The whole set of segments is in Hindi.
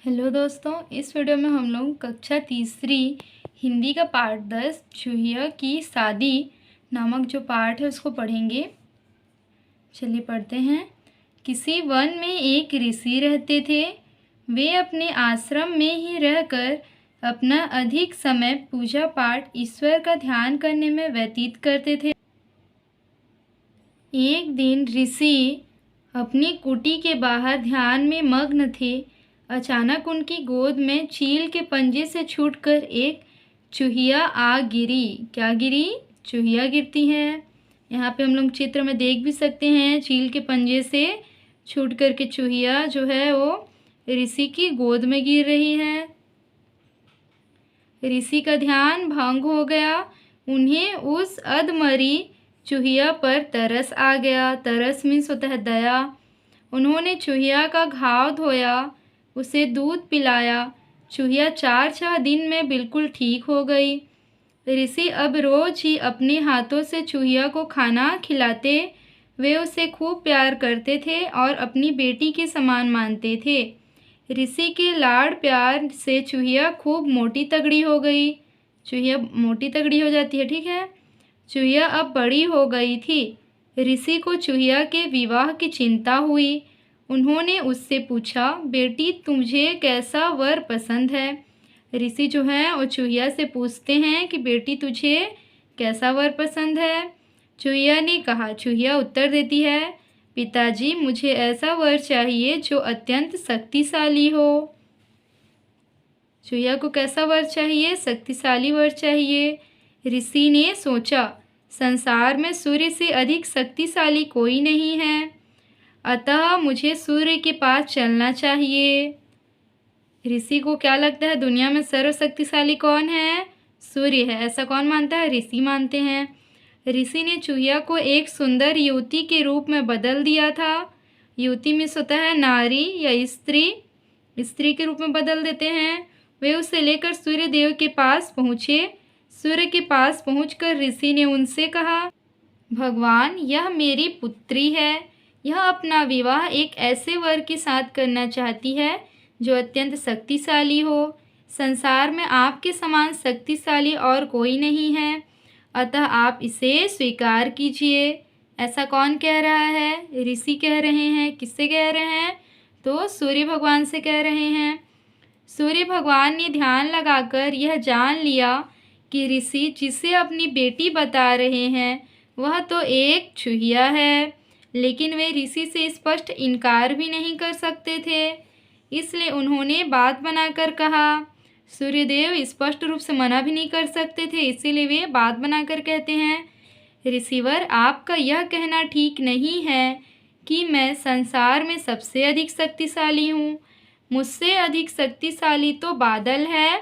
हेलो दोस्तों, इस वीडियो में हम लोग कक्षा तीसरी हिंदी का पाठ 10 चूहिया की शादी नामक जो पाठ है उसको पढ़ेंगे। चलिए पढ़ते हैं। किसी वन में एक ऋषि रहते थे। वे अपने आश्रम में ही रहकर अपना अधिक समय पूजा पाठ, ईश्वर का ध्यान करने में व्यतीत करते थे। एक दिन ऋषि अपनी कुटी के बाहर ध्यान में मग्न थे। अचानक उनकी गोद में चील के पंजे से छूटकर एक चूहिया आ गिरी। क्या गिरी? चूहिया गिरती है। यहाँ पे हम लोग चित्र में देख भी सकते हैं, चील के पंजे से छूट कर के चूहिया जो है वो ऋषि की गोद में गिर रही है। ऋषि का ध्यान भंग हो गया। उन्हें उस अधमरी चूहिया पर तरस आ गया। तरस मीन्स होता है दया। उन्होंने चूहिया का घाव धोया, उसे दूध पिलाया। चूहिया 4-6 दिन में बिल्कुल ठीक हो गई। ऋषि अब रोज ही अपने हाथों से चूहिया को खाना खिलाते। वे उसे खूब प्यार करते थे और अपनी बेटी के समान मानते थे। ऋषि के लाड़ प्यार से चूहिया खूब मोटी तगड़ी हो गई। चूहिया मोटी तगड़ी हो जाती है, ठीक है। चूहिया अब बड़ी हो गई थी। ऋषि को चूहिया के विवाह की चिंता हुई। उन्होंने उससे पूछा, बेटी तुझे कैसा वर पसंद है? ऋषि जो है वो चूहिया से पूछते हैं कि बेटी तुझे कैसा वर पसंद है? चूहिया ने कहा, चूहिया उत्तर देती है, पिताजी मुझे ऐसा वर चाहिए जो अत्यंत शक्तिशाली हो। चूहिया को कैसा वर चाहिए? शक्तिशाली वर चाहिए। ऋषि ने सोचा, संसार में सूर्य से अधिक शक्तिशाली कोई नहीं है, अतः मुझे सूर्य के पास चलना चाहिए। ऋषि को क्या लगता है दुनिया में सर्वशक्तिशाली कौन है? सूर्य है। ऐसा कौन मानता है? ऋषि मानते हैं। ऋषि ने चूहिया को एक सुंदर युवती के रूप में बदल दिया था। युवती में होता है नारी या स्त्री, स्त्री के रूप में बदल देते हैं। वे उसे लेकर सूर्य देव के पास पहुँचे। सूर्य के पास पहुंचकर ऋषि ने उनसे कहा, भगवान यह मेरी पुत्री है। यह अपना विवाह एक ऐसे वर के साथ करना चाहती है जो अत्यंत शक्तिशाली हो। संसार में आपके समान शक्तिशाली और कोई नहीं है, अतः आप इसे स्वीकार कीजिए। ऐसा कौन कह रहा है? ऋषि कह रहे हैं। किससे कह रहे हैं? तो सूर्य भगवान से कह रहे हैं। सूर्य भगवान ने ध्यान लगाकर यह जान लिया कि ऋषि जिसे अपनी बेटी बता रहे हैं वह तो एक चूहिया है, लेकिन वे ऋषि से स्पष्ट इनकार भी नहीं कर सकते थे। इसलिए उन्होंने बात बनाकर कहा। सूर्यदेव स्पष्ट रूप से मना भी नहीं कर सकते थे, इसीलिए वे बात बनाकर कहते हैं, ऋषिवर आपका यह कहना ठीक नहीं है कि मैं संसार में सबसे अधिक शक्तिशाली हूँ। मुझसे अधिक शक्तिशाली तो बादल है,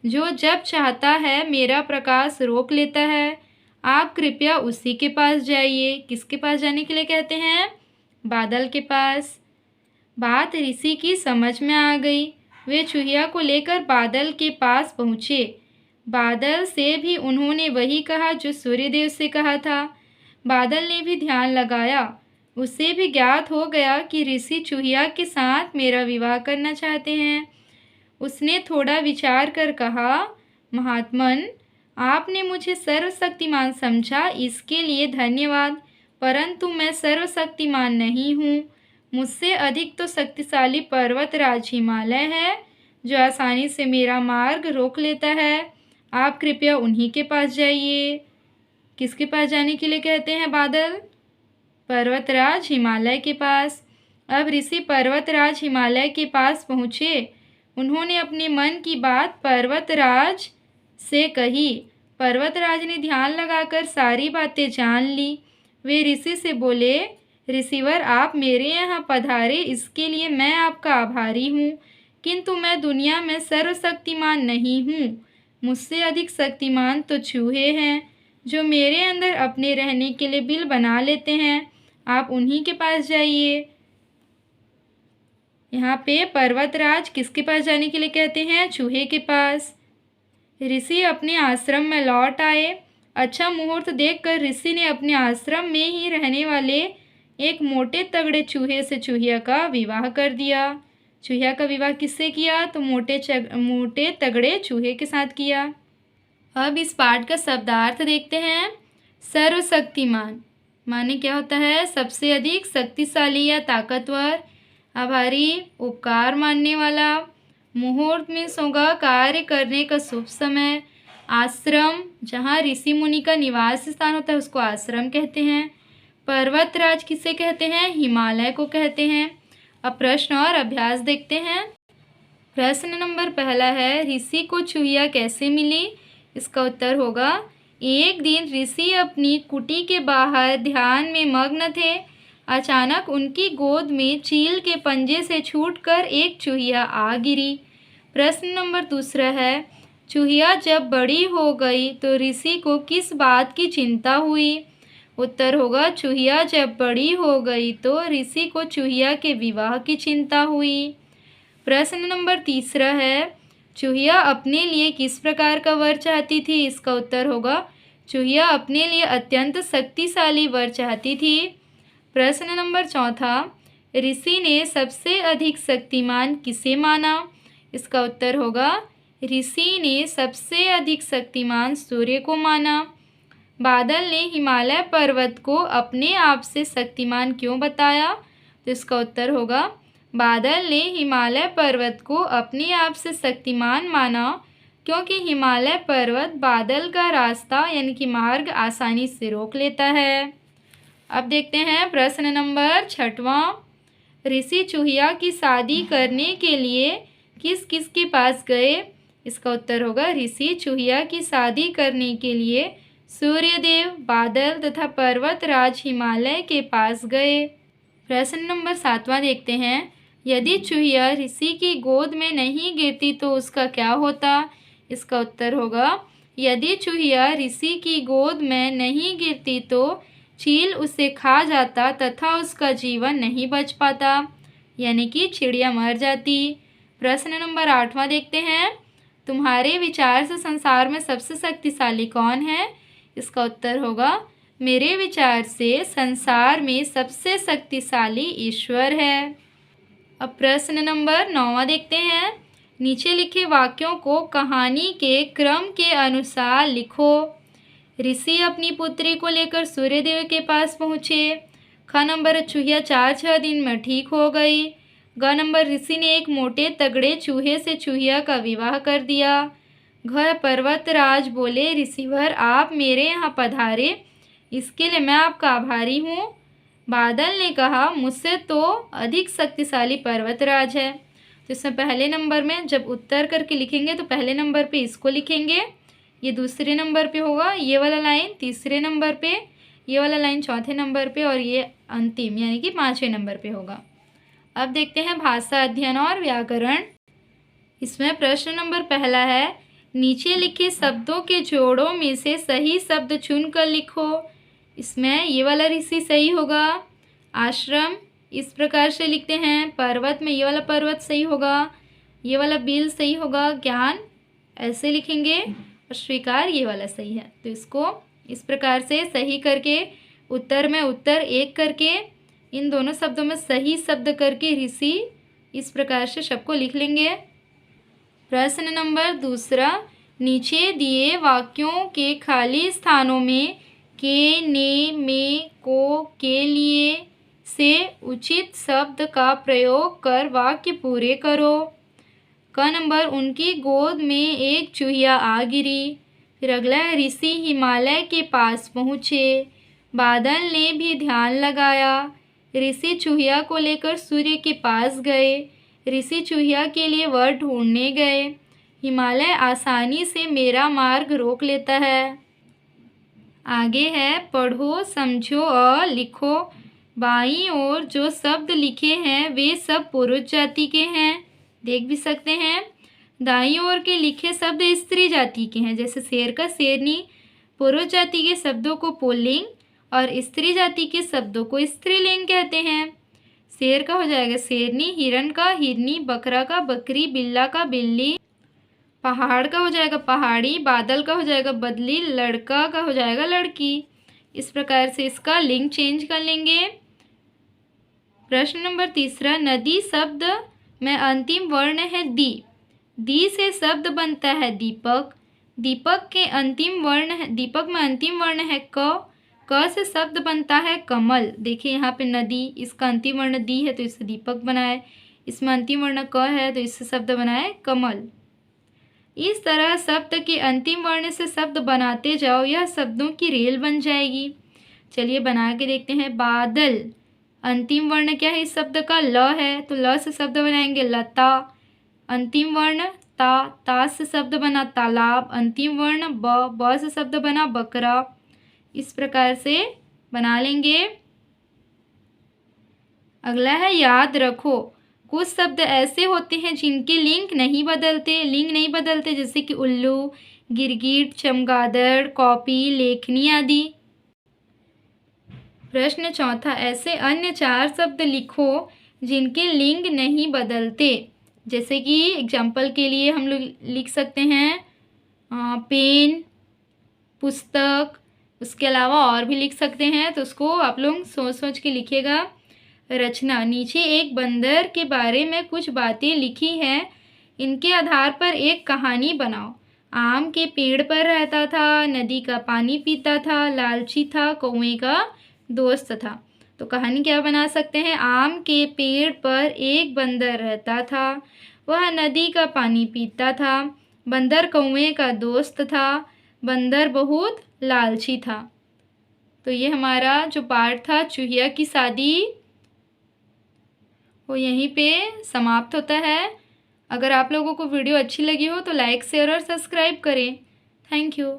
जो जब चाहता है मेरा प्रकाश रोक लेता है। आप कृपया उसी के पास जाइए। किसके पास जाने के लिए कहते हैं? बादल के पास। बात ऋषि की समझ में आ गई। वे चूहिया को लेकर बादल के पास पहुँचे। बादल से भी उन्होंने वही कहा जो सूर्यदेव से कहा था। बादल ने भी ध्यान लगाया। उसे भी ज्ञात हो गया कि ऋषि चूहिया के साथ मेरा विवाह करना चाहते हैं। उसने थोड़ा विचार कर कहा, महात्मन आपने मुझे सर्वशक्तिमान समझा, इसके लिए धन्यवाद, परंतु मैं सर्वशक्तिमान नहीं हूँ। मुझसे अधिक तो शक्तिशाली पर्वतराज हिमालय है, जो आसानी से मेरा मार्ग रोक लेता है। आप कृपया उन्हीं के पास जाइए। किसके पास जाने के लिए कहते हैं बादल? पर्वतराज हिमालय के पास। अब ऋषि पर्वतराज हिमालय के पास पहुँचे। उन्होंने अपने मन की बात पर्वतराज से कही। पर्वतराज ने ध्यान लगाकर सारी बातें जान ली। वे ऋषि से बोले, ऋषिवर आप मेरे यहाँ पधारे इसके लिए मैं आपका आभारी हूँ, किंतु मैं दुनिया में सर्वशक्तिमान नहीं हूँ। मुझसे अधिक शक्तिमान तो चूहे हैं, जो मेरे अंदर अपने रहने के लिए बिल बना लेते हैं। आप उन्हीं के पास जाइए। यहाँ पे पर्वतराज किसके पास जाने के लिए कहते हैं? चूहे के पास। ऋषि अपने आश्रम में लौट आए। अच्छा मुहूर्त देखकर ऋषि ने अपने आश्रम में ही रहने वाले एक मोटे तगड़े चूहे से चूहिया का विवाह कर दिया। चूहिया का विवाह किससे किया? तो मोटे तगड़े चूहे के साथ किया। अब इस पाठ का शब्दार्थ देखते हैं। सर्वशक्तिमान माने क्या होता है? सबसे अधिक शक्तिशाली या ताकतवर। आभारी उपकार मानने वाला। मुहूर्त मीन्स होगा कार्य करने का शुभ समय। आश्रम जहाँ ऋषि मुनि का निवास स्थान होता है उसको आश्रम कहते हैं। पर्वतराज किसे कहते हैं? हिमालय को कहते हैं। अब प्रश्न और अभ्यास देखते हैं। प्रश्न नंबर पहला है, ऋषि को चूहिया कैसे मिली? इसका उत्तर होगा, एक दिन ऋषि अपनी कुटी के बाहर ध्यान में मग्न थे। अचानक उनकी गोद में चील के पंजे से छूटकर एक चूहिया आ गिरी। प्रश्न नंबर दूसरा है, चूहिया जब बड़ी हो गई तो ऋषि को किस बात की चिंता हुई? उत्तर होगा, चूहिया जब बड़ी हो गई तो ऋषि को चूहिया के विवाह की चिंता हुई। प्रश्न नंबर तीसरा है, चूहिया अपने लिए किस प्रकार का वर चाहती थी? इसका उत्तर होगा, चूहिया अपने लिए अत्यंत शक्तिशाली वर चाहती थी। प्रश्न नंबर चौथा, ऋषि ने सबसे अधिक शक्तिमान किसे माना? इसका उत्तर होगा, ऋषि ने सबसे अधिक शक्तिमान सूर्य को माना। बादल ने हिमालय पर्वत को अपने आप से शक्तिमान क्यों बताया? तो इसका उत्तर होगा, बादल ने हिमालय पर्वत को अपने आप से शक्तिमान माना क्योंकि हिमालय पर्वत बादल का रास्ता यानी कि मार्ग आसानी से रोक लेता है। अब देखते हैं प्रश्न नंबर 6वां, ऋषि चूहिया की शादी करने के लिए किस किस के पास गए? इसका उत्तर होगा, ऋषि चूहिया की शादी करने के लिए सूर्यदेव, बादल तथा पर्वतराज हिमालय के पास गए। प्रश्न नंबर 7वां देखते हैं, यदि चूहिया ऋषि की गोद में नहीं गिरती तो उसका क्या होता? इसका उत्तर होगा, यदि चूहिया ऋषि की गोद में नहीं गिरती तो चील उसे खा जाता तथा उसका जीवन नहीं बच पाता, यानी कि चिड़िया मर जाती। प्रश्न नंबर 8वां देखते हैं, तुम्हारे विचार से संसार में सबसे शक्तिशाली कौन है? इसका उत्तर होगा, मेरे विचार से संसार में सबसे शक्तिशाली ईश्वर है। अब प्रश्न नंबर 9वां देखते हैं, नीचे लिखे वाक्यों को कहानी के क्रम के अनुसार लिखो। ऋषि अपनी पुत्री को लेकर सूर्यदेव के पास पहुँचे। ख नंबर, चूहिया 4-6 दिन में ठीक हो गई। ग नंबर, ऋषि ने एक मोटे तगड़े चूहे से चूहिया का विवाह कर दिया। घ पर्वतराज बोले, ऋषिवर आप मेरे यहाँ पधारे, इसके लिए मैं आपका आभारी हूँ। बादल ने कहा, मुझसे तो अधिक शक्तिशाली पर्वतराज है। तो इसमें पहले नंबर में जब उत्तर करके लिखेंगे तो पहले नंबर पे इसको लिखेंगे, ये दूसरे नंबर पे होगा, ये वाला लाइन तीसरे नंबर पे, ये वाला लाइन चौथे नंबर पे और ये अंतिम यानी कि 5वें नंबर पे होगा। अब देखते हैं भाषा अध्ययन और व्याकरण। इसमें प्रश्न नंबर पहला है, नीचे लिखे शब्दों के जोड़ों में से सही शब्द चुनकर लिखो। इसमें ये वाला ऋषि सही होगा। आश्रम इस प्रकार से लिखते हैं। पर्वत में ये वाला पर्वत सही होगा, ये वाला बिल सही होगा। ज्ञान ऐसे लिखेंगे और स्वीकार ये वाला सही है। तो इसको इस प्रकार से सही करके उत्तर में उत्तर एक करके इन दोनों शब्दों में सही शब्द करके ऋषि इस प्रकार से सबको लिख लेंगे। प्रश्न नंबर दूसरा, नीचे दिए वाक्यों के खाली स्थानों में के, ने, में, को, के लिए से उचित शब्द का प्रयोग कर वाक्य पूरे करो। क नंबर, उनकी गोद में एक चूहिया आ गिरी। फिर अगला है, ऋषि हिमालय के पास पहुँचे। बादल ने भी ध्यान लगाया। ऋषि चूहिया को लेकर सूर्य के पास गए। ऋषि चूहिया के लिए वर ढूंढने गए। हिमालय आसानी से मेरा मार्ग रोक लेता है। आगे है, पढ़ो, समझो और लिखो। बाईं ओर जो शब्द लिखे हैं वे सब पुरुष जाति के हैं, देख भी सकते हैं। दाईं ओर के लिखे शब्द स्त्री जाति के हैं, जैसे शेर का शेरनी। पुरुष जाति के शब्दों को पुल्लिंग और स्त्री जाति के शब्दों को स्त्रीलिंग कहते हैं। शेर का हो जाएगा शेरनी, हिरण का हिरनी, बकरा का बकरी, बिल्ला का बिल्ली, पहाड़ का हो जाएगा पहाड़ी, बादल का हो जाएगा बदली, लड़का का हो जाएगा लड़की। इस प्रकार से इसका लिंग चेंज कर लेंगे। प्रश्न नंबर तीसरा, नदी शब्द में अंतिम वर्ण है दी। दी से शब्द बनता है दीपक। दीपक में अंतिम वर्ण है क। क से शब्द बनता है कमल। देखिए यहाँ पे नदी, इसका अंतिम वर्ण दी है तो इससे दीपक बना है। इसमें अंतिम वर्ण क है तो इससे शब्द बना है कमल। इस तरह शब्द के अंतिम वर्ण से शब्द बनाते जाओ, यह शब्दों की रेल बन जाएगी। चलिए बना के देखते हैं। बादल, अंतिम वर्ण क्या है इस शब्द का? ल है, तो ल से शब्द बनाएंगे लता। अंतिम वर्ण ता, ता से शब्द बना तालाब। अंतिम वर्ण ब, ब से शब्द बना बकरा। इस प्रकार से बना लेंगे। अगला है याद रखो। कुछ शब्द ऐसे होते हैं जिनके लिंग नहीं बदलते, जैसे कि उल्लू, गिरगिट, चमगादड़, कॉपी, लेखनी आदि। प्रश्न चौथा, ऐसे अन्य 4 शब्द लिखो जिनके लिंग नहीं बदलते। जैसे कि एग्जाम्पल के लिए हम लोग लिख सकते हैं पेन, पुस्तक, उसके अलावा और भी लिख सकते हैं, तो उसको आप लोग सोच सोच के लिखिएगा। रचना, नीचे एक बंदर के बारे में कुछ बातें लिखी हैं, इनके आधार पर एक कहानी बनाओ। आम के पेड़ पर रहता था, नदी का पानी पीता था, लालची था, कौवे का दोस्त था। तो कहानी क्या बना सकते हैं? आम के पेड़ पर एक बंदर रहता था, वह नदी का पानी पीता था, बंदर कौवे का दोस्त था, बंदर बहुत लालची था। तो ये हमारा जो पाठ था चूहिया की शादी, वो यहीं पे समाप्त होता है। अगर आप लोगों को वीडियो अच्छी लगी हो तो लाइक, शेयर और सब्सक्राइब करें। Thank you.